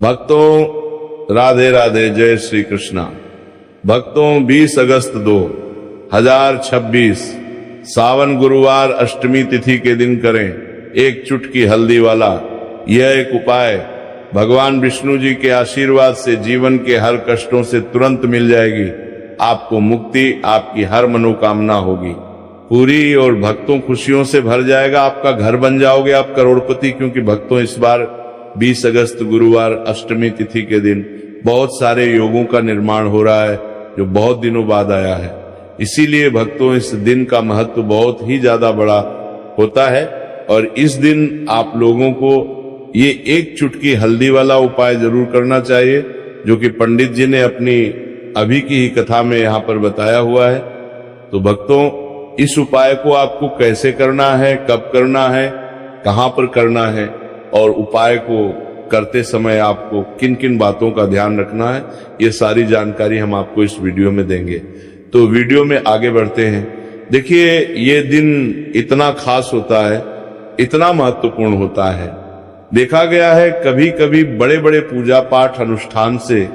भक्तों राधे राधे, जय श्री कृष्णा। भक्तों 20 अगस्त 2026 सावन गुरुवार अष्टमी तिथि के दिन करें एक चुटकी हल्दी वाला यह एक उपाय। भगवान विष्णु जी के आशीर्वाद से जीवन के हर कष्टों से तुरंत मिल जाएगी आपको मुक्ति, आपकी हर मनोकामना होगी पूरी और भक्तों खुशियों से भर जाएगा। आपका घर बन जाओगे आप करोड़पति। क्योंकि भक्तों इस बार 20 अगस्त गुरुवार अष्टमी तिथि के दिन बहुत सारे योगों का निर्माण हो रहा है जो बहुत दिनों बाद आया है। इसीलिए भक्तों इस दिन का महत्व बहुत ही ज्यादा बड़ा होता है और इस दिन आप लोगों को ये एक चुटकी हल्दी वाला उपाय जरूर करना चाहिए जो कि पंडित जी ने अपनी अभी की ही कथा में यहाँ पर बताया हुआ है। तो भक्तों इस उपाय को आपको कैसे करना है, कब करना है, कहाँ पर करना है और उपाय को करते समय आपको किन किन बातों का ध्यान रखना है, ये सारी जानकारी हम आपको इस वीडियो में देंगे। तो वीडियो में आगे बढ़ते हैं। देखिए ये दिन इतना खास होता है, इतना महत्वपूर्ण होता है। देखा गया है कभी कभी बड़े बड़े पूजा पाठ अनुष्ठान से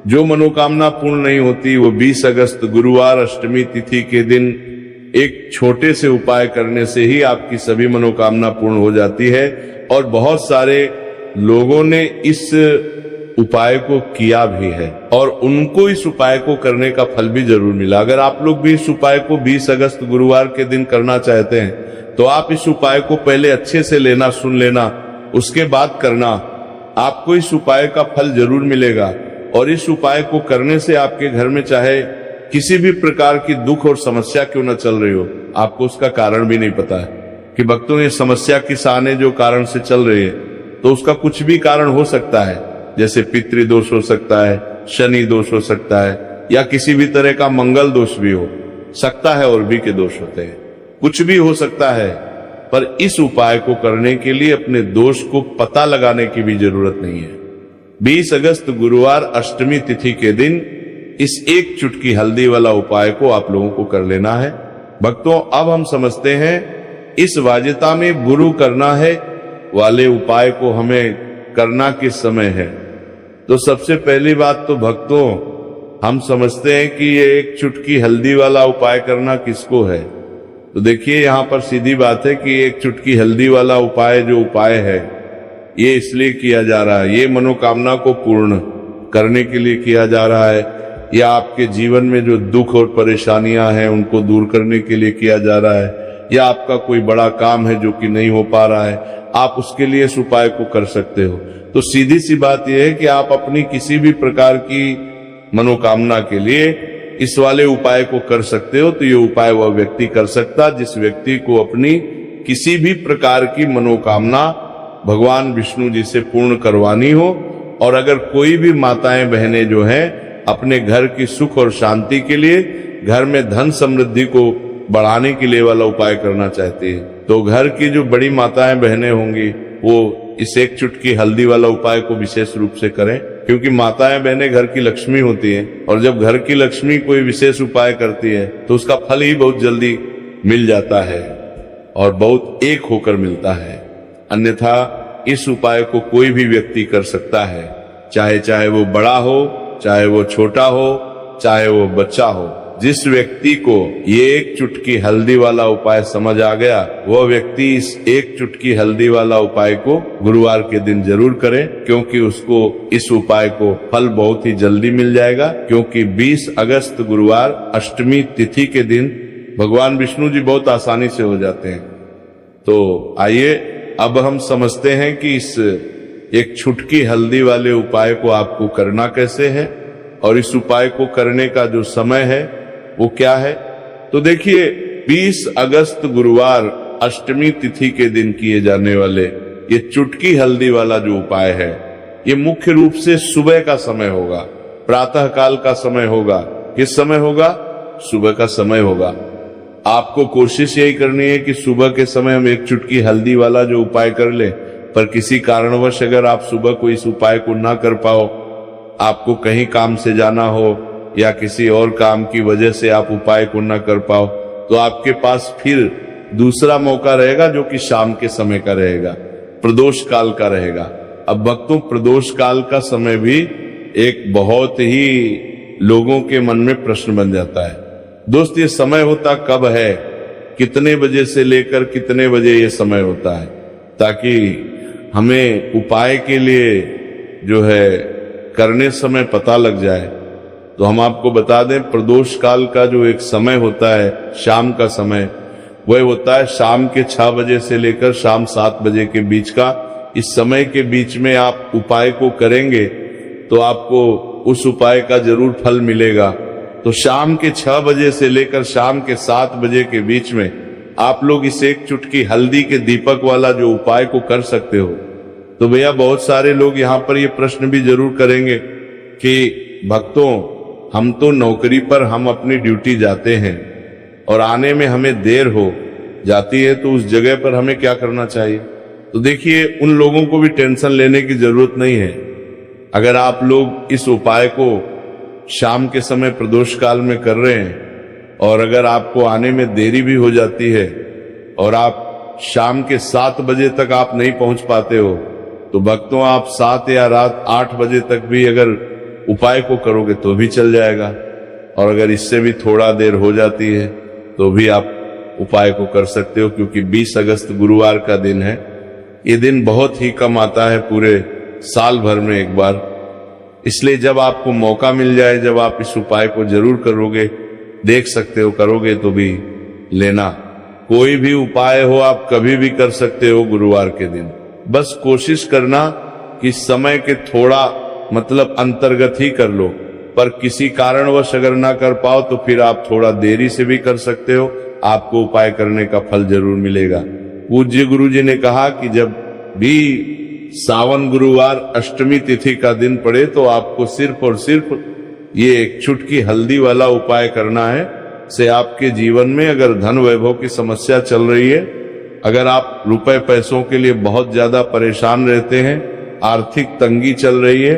जो मनोकामना पूर्ण नहीं होती वो 20 अगस्त गुरुवार अष्टमी तिथि के दिन एक छोटे से उपाय करने से ही आपकी सभी मनोकामना पूर्ण हो जाती है। और बहुत सारे लोगों ने इस उपाय को किया भी है और उनको इस उपाय को करने का फल भी जरूर मिला। अगर आप लोग भी इस उपाय को 20 अगस्त गुरुवार के दिन करना चाहते हैं तो आप इस उपाय को पहले अच्छे से लेना, सुन लेना, उसके बाद करना। आपको इस उपाय का फल जरूर मिलेगा और इस उपाय को करने से आपके घर में चाहे किसी भी प्रकार की दुख और समस्या क्यों न चल रही हो, आपको उसका कारण भी नहीं पता है कि भक्तों ये समस्या किस आने जो कारण से चल रही है, तो उसका कुछ भी कारण हो सकता है। जैसे पितृदोष हो सकता है, शनि दोष हो सकता है या किसी भी तरह का मंगल दोष भी हो सकता है और भी के दोष होते हैं, कुछ भी हो सकता है। पर इस उपाय को करने के लिए अपने दोष को पता लगाने की भी जरूरत नहीं है। 20 अगस्त गुरुवार अष्टमी तिथि के दिन इस एक चुटकी हल्दी वाला उपाय को आप लोगों को कर लेना है। भक्तों अब हम समझते हैं इस वाजिता में गुरु करना है वाले उपाय को हमें करना किस समय है। तो सबसे पहली बात तो भक्तों हम समझते हैं कि ये एक चुटकी हल्दी वाला उपाय करना किसको है। तो देखिए यहाँ पर सीधी बात है कि एक चुटकी हल्दी वाला उपाय जो उपाय है ये इसलिए किया जा रहा है, ये मनोकामना को पूर्ण करने के लिए किया जा रहा है या आपके जीवन में जो दुख और परेशानियां हैं उनको दूर करने के लिए किया जा रहा है या आपका कोई बड़ा काम है जो कि नहीं हो पा रहा है, आप उसके लिए इस उपाय को कर सकते हो। तो सीधी सी बात यह है कि आप अपनी किसी भी प्रकार की मनोकामना के लिए इस वाले उपाय को कर सकते हो। तो ये उपाय वह व्यक्ति कर सकता जिस व्यक्ति को अपनी किसी भी प्रकार की मनोकामना भगवान विष्णु जी से पूर्ण करवानी हो। और अगर कोई भी माताएं बहनें जो हैं अपने घर की सुख और शांति के लिए, घर में धन समृद्धि को बढ़ाने के लिए वाला उपाय करना चाहती है तो घर की जो बड़ी माताएं बहनें होंगी वो इस एक चुटकी हल्दी वाला उपाय को विशेष रूप से करें। क्योंकि माताएं बहनें घर की लक्ष्मी होती हैं और जब घर की लक्ष्मी कोई विशेष उपाय करती है तो उसका फल ही बहुत जल्दी मिल जाता है और बहुत एक होकर मिलता है। अन्यथा इस उपाय को कोई भी व्यक्ति कर सकता है, चाहे वो बड़ा हो, चाहे वो छोटा हो, चाहे वो बच्चा हो। जिस व्यक्ति को ये एक चुटकी हल्दी वाला उपाय समझ आ गया वह व्यक्ति इस एक चुटकी हल्दी वाला उपाय को गुरुवार के दिन जरूर करे, क्योंकि उसको इस उपाय को फल बहुत ही जल्दी मिल जाएगा। क्योंकि 20 अगस्त गुरुवार अष्टमी तिथि के दिन भगवान विष्णु जी बहुत आसानी से हो जाते हैं। तो आइए अब हम समझते हैं कि इस एक चुटकी हल्दी वाले उपाय को आपको करना कैसे है और इस उपाय को करने का जो समय है वो क्या है। तो देखिए 20 अगस्त गुरुवार अष्टमी तिथि के दिन किए जाने वाले ये चुटकी हल्दी वाला जो उपाय है ये मुख्य रूप से सुबह का समय होगा, प्रातः काल का समय होगा। किस समय होगा? सुबह का समय होगा। आपको कोशिश यही करनी है कि सुबह के समय हम एक चुटकी हल्दी वाला जो उपाय कर ले। पर किसी कारणवश अगर आप सुबह को इस उपाय को ना कर पाओ, आपको कहीं काम से जाना हो या किसी और काम की वजह से आप उपाय को ना कर पाओ, तो आपके पास फिर दूसरा मौका रहेगा जो कि शाम के समय का रहेगा, प्रदोष काल का रहेगा। अब भक्तों, प्रदोष काल का समय भी एक बहुत ही लोगों के मन में प्रश्न बन जाता है। दोस्त, ये समय होता कब है, कितने बजे से लेकर कितने बजे ये समय होता है, ताकि हमें उपाय के लिए जो है करने समय पता लग जाए। तो हम आपको बता दें, प्रदोष काल का जो एक समय होता है, शाम का समय, वह होता है शाम के 6 बजे से लेकर शाम 7 बजे के बीच का। इस समय के बीच में आप उपाय को करेंगे तो आपको उस उपाय का जरूर फल मिलेगा। तो शाम के 6 बजे से लेकर शाम के 7 बजे के बीच में आप लोग इस एक चुटकी हल्दी के दीपक वाला जो उपाय को कर सकते हो। तो भैया, बहुत सारे लोग यहाँ पर ये प्रश्न भी जरूर करेंगे कि भक्तों, हम तो नौकरी पर हम अपनी ड्यूटी जाते हैं और आने में हमें देर हो जाती है, तो उस जगह पर हमें क्या करना चाहिए? तो देखिए, उन लोगों को भी टेंशन लेने की जरूरत नहीं है। अगर आप लोग इस उपाय को शाम के समय प्रदोष काल में कर रहे हैं और अगर आपको आने में देरी भी हो जाती है और आप शाम के 7 बजे तक आप नहीं पहुंच पाते हो, तो भक्तों, आप 7 या रात 8 बजे तक भी अगर उपाय को करोगे तो भी चल जाएगा। और अगर इससे भी थोड़ा देर हो जाती है तो भी आप उपाय को कर सकते हो, क्योंकि 20 अगस्त गुरुवार का दिन है। ये दिन बहुत ही कम आता है पूरे साल भर में एक बार। इसलिए जब आपको मौका मिल जाए, जब आप इस उपाय को जरूर करोगे, देख सकते हो, करोगे तो भी लेना। कोई भी उपाय हो, आप कभी भी कर सकते हो गुरुवार के दिन। बस कोशिश करना कि समय के थोड़ा अंतर्गत ही कर लो, पर किसी कारणवश अगर ना कर पाओ तो फिर आप थोड़ा देरी से भी कर सकते हो, आपको उपाय करने का फल जरूर मिलेगा। पूज्य गुरु जी ने कहा कि जब भी सावन गुरुवार अष्टमी तिथि का दिन पड़े तो आपको सिर्फ और सिर्फ ये एक चुटकी हल्दी वाला उपाय करना है। से आपके जीवन में अगर धन वैभव की समस्या चल रही है, अगर आप रुपए पैसों के लिए बहुत ज्यादा परेशान रहते हैं, आर्थिक तंगी चल रही है,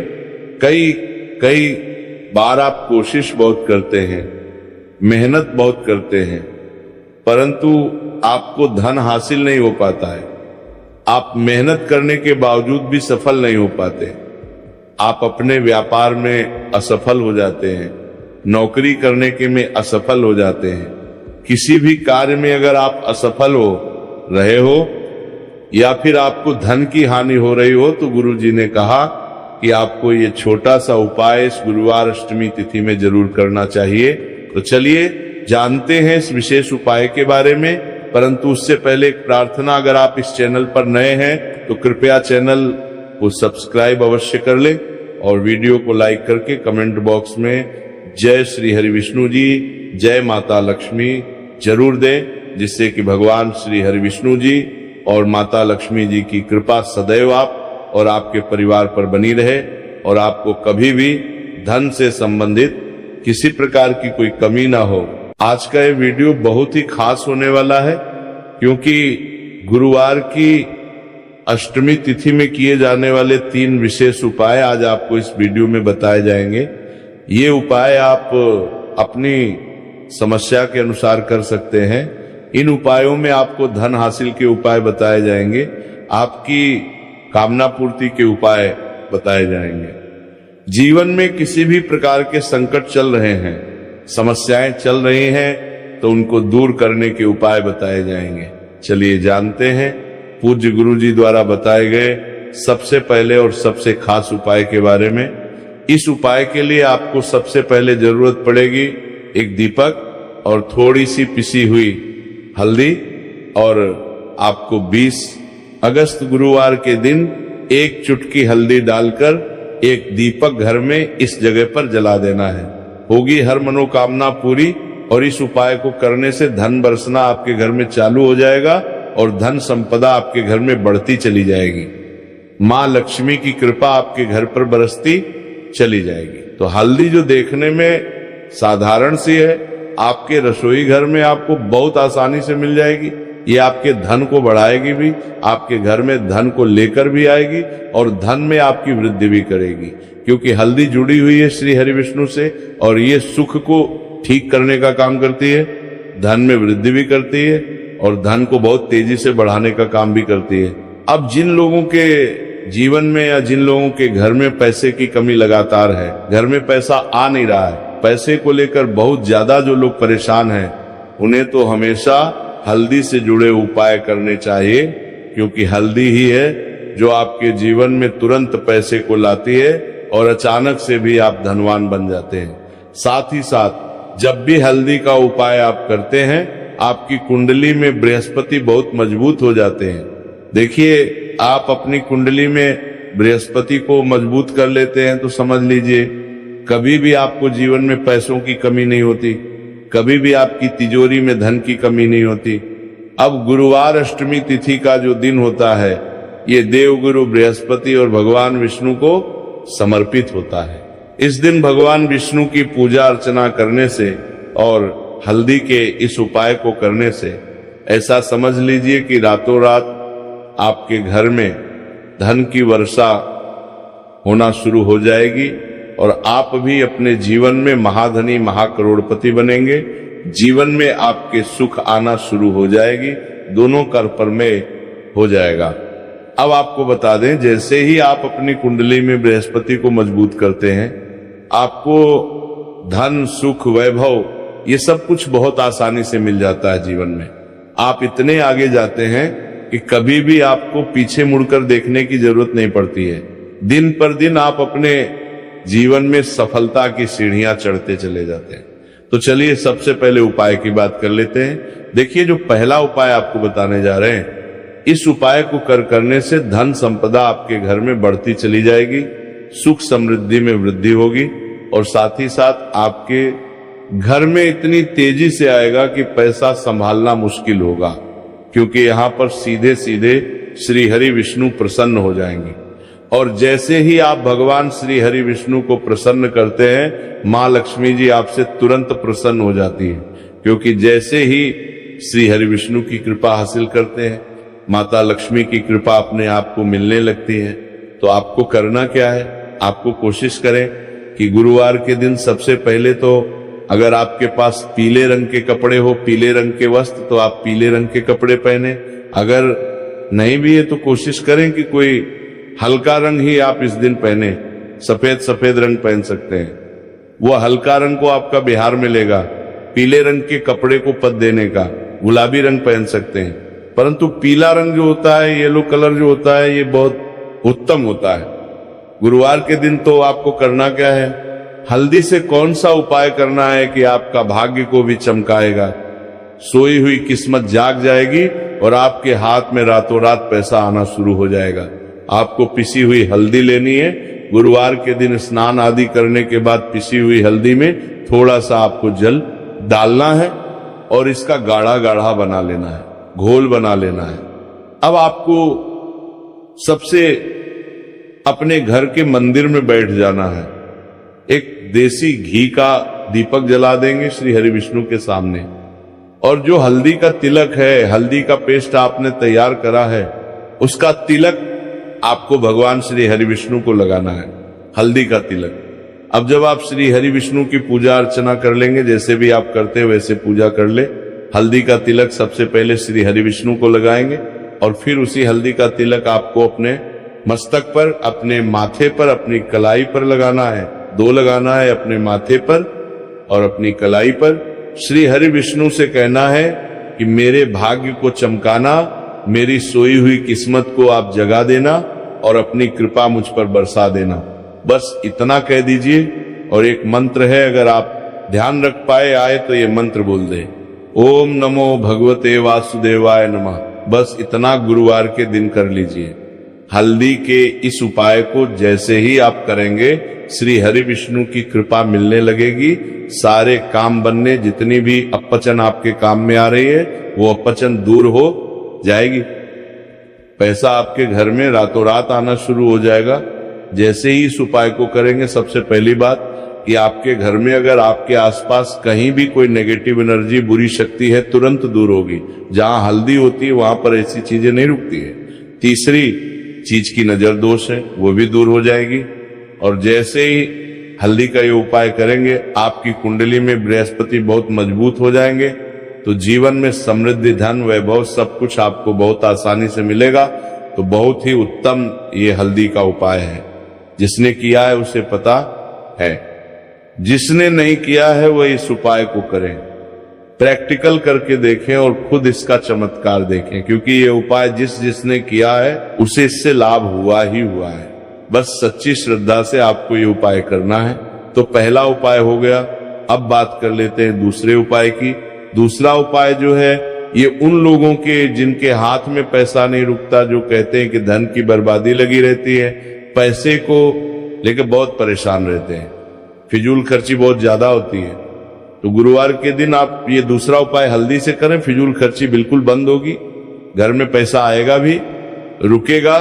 कई बार आप कोशिश बहुत करते हैं, मेहनत बहुत करते हैं, परंतु आपको धन हासिल नहीं हो पाता है, आप मेहनत करने के बावजूद भी सफल नहीं हो पाते, आप अपने व्यापार में असफल हो जाते हैं, नौकरी करने के में असफल हो जाते हैं, किसी भी कार्य में अगर आप असफल हो रहे हो या फिर आपको धन की हानि हो रही हो, तो गुरु जी ने कहा कि आपको ये छोटा सा उपाय इस गुरुवार अष्टमी तिथि में जरूर करना चाहिए। तो चलिए जानते हैं इस विशेष उपाय के बारे में, परंतु उससे पहले एक प्रार्थना, अगर आप इस चैनल पर नए हैं तो कृपया चैनल को सब्सक्राइब अवश्य कर लें और वीडियो को लाइक करके कमेंट बॉक्स में जय श्री हरि विष्णु जी, जय माता लक्ष्मी जरूर दें, जिससे कि भगवान श्री हरि विष्णु जी और माता लक्ष्मी जी की कृपा सदैव आप और आपके परिवार पर बनी रहे और आपको कभी भी धन से संबंधित किसी प्रकार की कोई कमी ना हो। आज का ये वीडियो बहुत ही खास होने वाला है, क्योंकि गुरुवार की अष्टमी तिथि में किए जाने वाले 3 विशेष उपाय आज आपको इस वीडियो में बताए जाएंगे। ये उपाय आप अपनी समस्या के अनुसार कर सकते हैं। इन उपायों में आपको धन हासिल के उपाय बताए जाएंगे, आपकी कामना पूर्ति के उपाय बताए जाएंगे। जीवन में किसी भी प्रकार के संकट चल रहे हैं, समस्याएं चल रही हैं, तो उनको दूर करने के उपाय बताए जाएंगे। चलिए जानते हैं पूज्य गुरु जी द्वारा बताए गए सबसे पहले और सबसे खास उपाय के बारे में। इस उपाय के लिए आपको सबसे पहले जरूरत पड़ेगी एक दीपक और थोड़ी सी पिसी हुई हल्दी, और आपको 20 अगस्त गुरुवार के दिन एक चुटकी हल्दी डालकर एक दीपक घर में इस जगह पर जला देना है। होगी हर मनोकामना पूरी, और इस उपाय को करने से धन बरसना आपके घर में चालू हो जाएगा और धन संपदा आपके घर में बढ़ती चली जाएगी। माँ लक्ष्मी की कृपा आपके घर पर बरसती चली जाएगी। तो हल्दी जो देखने में साधारण सी है, आपके रसोई घर में आपको बहुत आसानी से मिल जाएगी। ये आपके धन को बढ़ाएगी भी, आपके घर में धन को लेकर भी आएगी और धन में आपकी वृद्धि भी करेगी, क्योंकि हल्दी जुड़ी हुई है श्री हरि विष्णु से और ये सुख को ठीक करने का काम करती है, धन में वृद्धि भी करती है और धन को बहुत तेजी से बढ़ाने का काम भी करती है। अब जिन लोगों के जीवन में या जिन लोगों के घर में पैसे की कमी लगातार है, घर में पैसा आ नहीं रहा है, पैसे को लेकर बहुत ज्यादा जो लोग परेशान हैं, उन्हें तो हमेशा हल्दी से जुड़े उपाय करने चाहिए, क्योंकि हल्दी ही है जो आपके जीवन में तुरंत पैसे को लाती है और अचानक से भी आप धनवान बन जाते हैं। साथ ही साथ जब भी हल्दी का उपाय आप करते हैं, आपकी कुंडली में बृहस्पति बहुत मजबूत हो जाते हैं। देखिए, आप अपनी कुंडली में बृहस्पति को मजबूत कर लेते हैं तो समझ लीजिए कभी भी आपको जीवन में पैसों की कमी नहीं होती, कभी भी आपकी तिजोरी में धन की कमी नहीं होती। अब गुरुवार अष्टमी तिथि का जो दिन होता है, ये देवगुरु बृहस्पति और भगवान विष्णु को समर्पित होता है। इस दिन भगवान विष्णु की पूजा अर्चना करने से और हल्दी के इस उपाय को करने से ऐसा समझ लीजिए कि रातों रात आपके घर में धन की वर्षा होना शुरू हो जाएगी और आप भी अपने जीवन में महाधनी महाकरोड़पति बनेंगे। जीवन में आपके सुख आना शुरू हो जाएगी, दोनों कर में हो जाएगा। अब आपको बता दें, जैसे ही आप अपनी कुंडली में बृहस्पति को मजबूत करते हैं, आपको धन सुख वैभव ये सब कुछ बहुत आसानी से मिल जाता है। जीवन में आप इतने आगे जाते हैं कि कभी भी आपको पीछे मुड़कर देखने की जरूरत नहीं पड़ती है। दिन पर दिन आप अपने जीवन में सफलता की सीढ़ियां चढ़ते चले जाते हैं। तो चलिए सबसे पहले उपाय की बात कर लेते हैं। देखिए, जो पहला उपाय आपको बताने जा रहे हैं, इस उपाय को करने से धन संपदा आपके घर में बढ़ती चली जाएगी, सुख समृद्धि में वृद्धि होगी और साथ ही साथ आपके घर में इतनी तेजी से आएगा कि पैसा संभालना मुश्किल होगा, क्योंकि यहाँ पर सीधे सीधे श्री हरि विष्णु प्रसन्न हो जाएंगे। और जैसे ही आप भगवान श्री हरि विष्णु को प्रसन्न करते हैं, माँ लक्ष्मी जी आपसे तुरंत प्रसन्न हो जाती है, क्योंकि जैसे ही श्री हरि विष्णु की कृपा हासिल करते हैं, माता लक्ष्मी की कृपा अपने आप को मिलने लगती है। तो आपको करना क्या है, आपको कोशिश करें कि गुरुवार के दिन सबसे पहले तो अगर आपके पास पीले रंग के कपड़े हो, पीले रंग के वस्त्र, तो आप पीले रंग के कपड़े पहने। अगर नहीं भी है तो कोशिश करें कि कोई हल्का रंग ही आप इस दिन पहने। सफेद रंग पहन सकते हैं, वो हल्का रंग को आपका बिहार मिलेगा। पीले रंग के कपड़े को पद देने का गुलाबी रंग पहन सकते हैं, परंतु पीला रंग जो होता है, येलो कलर जो होता है, ये बहुत उत्तम होता है। गुरुवार के दिन तो आपको करना क्या है, हल्दी से कौन सा उपाय करना है कि आपका भाग्य को भी चमकाएगा, सोई हुई किस्मत जाग जाएगी और आपके हाथ में रातों रात पैसा आना शुरू हो जाएगा। आपको पिसी हुई हल्दी लेनी है। गुरुवार के दिन स्नान आदि करने के बाद पिसी हुई हल्दी में थोड़ा सा आपको जल डालना है और इसका गाढ़ा गाढ़ा बना लेना है, घोल बना लेना है। अब आपको सबसे अपने घर के मंदिर में बैठ जाना है, एक देसी घी का दीपक जला देंगे श्री हरि विष्णु के सामने, और जो हल्दी का तिलक है, हल्दी का पेस्ट आपने तैयार करा है, उसका तिलक आपको भगवान श्री हरि विष्णु को लगाना है, हल्दी का तिलक। अब जब आप श्री हरि विष्णु की पूजा अर्चना कर लेंगे, जैसे भी आप करते हैं वैसे पूजा कर ले। हल्दी का तिलक सबसे पहले श्री हरि विष्णु को लगाएंगे और फिर उसी हल्दी का तिलक आपको अपने मस्तक पर, अपने माथे पर, अपनी कलाई पर लगाना है। 2 लगाना है, अपने माथे पर और अपनी कलाई पर। श्री हरि विष्णु से कहना है कि मेरे भाग्य को चमकाना, मेरी सोई हुई किस्मत को आप जगा देना और अपनी कृपा मुझ पर बरसा देना। बस इतना कह दीजिए। और एक मंत्र है, अगर आप ध्यान रख पाए आए तो ये मंत्र बोल दे, ओम नमो भगवते वासुदेवाय नमः। बस इतना गुरुवार के दिन कर लीजिए। हल्दी के इस उपाय को जैसे ही आप करेंगे, श्री हरि विष्णु की कृपा मिलने लगेगी। सारे काम बनने, जितनी भी अपचन आपके काम में आ रही है, वो अपचन दूर हो जाएगी। पैसा आपके घर में रातों रात आना शुरू हो जाएगा। जैसे ही इस उपाय को करेंगे, सबसे पहली बात कि आपके घर में अगर आपके आसपास कहीं भी कोई नेगेटिव एनर्जी, बुरी शक्ति है, तुरंत दूर होगी। जहां हल्दी होती है वहां पर ऐसी चीजें नहीं रुकती है। तीसरी चीज की नजर दोष है, वो भी दूर हो जाएगी। और जैसे ही हल्दी का ये उपाय करेंगे, आपकी कुंडली में बृहस्पति बहुत मजबूत हो जाएंगे, तो जीवन में समृद्धि, धन, वैभव सब कुछ आपको बहुत आसानी से मिलेगा। तो बहुत ही उत्तम ये हल्दी का उपाय है। जिसने किया है उसे पता है, जिसने नहीं किया है वह इस उपाय को करें, प्रैक्टिकल करके देखें और खुद इसका चमत्कार देखें, क्योंकि ये उपाय जिसने किया है उसे इससे लाभ हुआ ही हुआ है। बस सच्ची श्रद्धा से आपको ये उपाय करना है। तो पहला उपाय हो गया। अब बात कर लेते हैं दूसरे उपाय की। दूसरा उपाय जो है ये उन लोगों के जिनके हाथ में पैसा नहीं रुकता, जो कहते हैं कि धन की बर्बादी लगी रहती है, पैसे को लेकर बहुत परेशान रहते हैं, फिजूल खर्ची बहुत ज्यादा होती है। तो गुरुवार के दिन आप ये दूसरा उपाय हल्दी से करें, फिजूल खर्ची बिल्कुल बंद होगी, घर में पैसा आएगा भी, रुकेगा,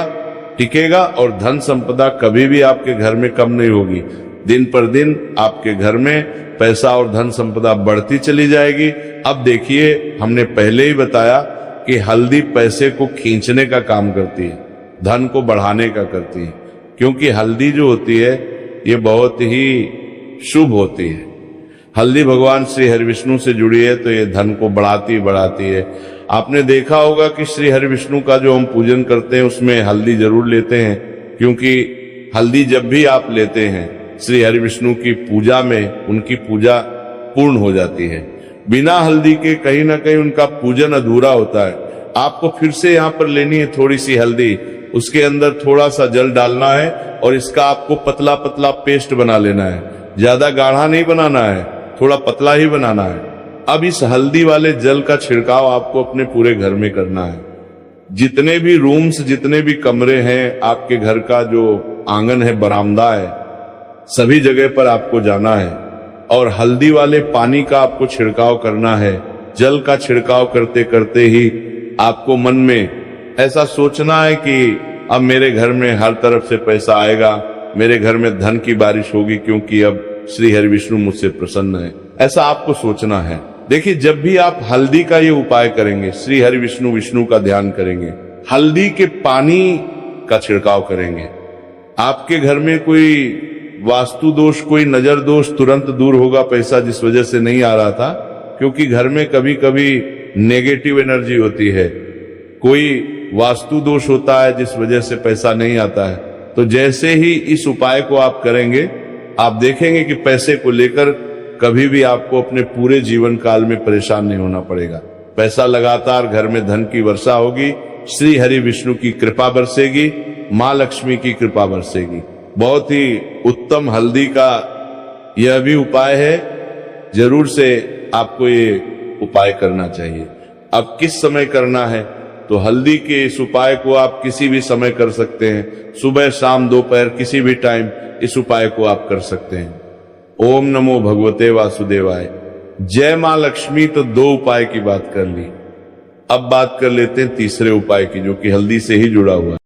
टिकेगा और धन संपदा कभी भी आपके घर में कम नहीं होगी। दिन पर दिन आपके घर में पैसा और धन संपदा बढ़ती चली जाएगी। अब देखिए, हमने पहले ही बताया कि हल्दी पैसे को खींचने का काम करती है, धन को बढ़ाने का करती है, क्योंकि हल्दी जो होती है ये बहुत ही शुभ होती है। हल्दी भगवान श्री हरि विष्णु से जुड़ी है तो ये धन को बढ़ाती है। आपने देखा होगा कि श्री हरि विष्णु का जो हम पूजन करते हैं उसमें हल्दी जरूर लेते हैं, क्योंकि हल्दी जब भी आप लेते हैं श्री हरि विष्णु की पूजा में उनकी पूजा पूर्ण हो जाती है। बिना हल्दी के कहीं ना कहीं उनका पूजन अधूरा होता है। आपको फिर से यहाँ पर लेनी है थोड़ी सी हल्दी, उसके अंदर थोड़ा सा जल डालना है और इसका आपको पतला पतला पेस्ट बना लेना है। ज्यादा गाढ़ा नहीं बनाना है, थोड़ा पतला ही बनाना है। अब इस हल्दी वाले जल का छिड़काव आपको अपने पूरे घर में करना है। जितने भी रूम्स, जितने भी कमरे हैं, आपके घर का जो आंगन है, बरामदा है, सभी जगह पर आपको जाना है और हल्दी वाले पानी का आपको छिड़काव करना है। जल का छिड़काव करते करते ही आपको मन में ऐसा सोचना है कि अब मेरे घर में हर तरफ से पैसा आएगा, मेरे घर में धन की बारिश होगी, क्योंकि अब श्री हरि विष्णु मुझसे प्रसन्न है। ऐसा आपको सोचना है। देखिए, जब भी आप हल्दी का ये उपाय करेंगे, श्री हरि विष्णु का ध्यान करेंगे, हल्दी के पानी का छिड़काव करेंगे, आपके घर में कोई वास्तु दोष, कोई नजर दोष तुरंत दूर होगा। पैसा जिस वजह से नहीं आ रहा था, क्योंकि घर में कभी कभी नेगेटिव एनर्जी होती है, कोई वास्तु दोष होता है जिस वजह से पैसा नहीं आता है। तो जैसे ही इस उपाय को आप करेंगे, आप देखेंगे कि पैसे को लेकर कभी भी आपको अपने पूरे जीवन काल में परेशान नहीं होना पड़ेगा। पैसा लगातार घर में धन की वर्षा होगी, श्री हरि विष्णु की कृपा बरसेगी, माँ लक्ष्मी की कृपा बरसेगी। बहुत ही उत्तम हल्दी का यह भी उपाय है, जरूर से आपको ये उपाय करना चाहिए। अब किस समय करना है? तो हल्दी के इस उपाय को आप किसी भी समय कर सकते हैं, सुबह, शाम, दोपहर, किसी भी टाइम इस उपाय को आप कर सकते हैं। ओम नमो भगवते वासुदेवाय। जय मां लक्ष्मी। तो 2 उपाय की बात कर ली। अब बात कर लेते हैं तीसरे उपाय की, जो कि हल्दी से ही जुड़ा हुआ है।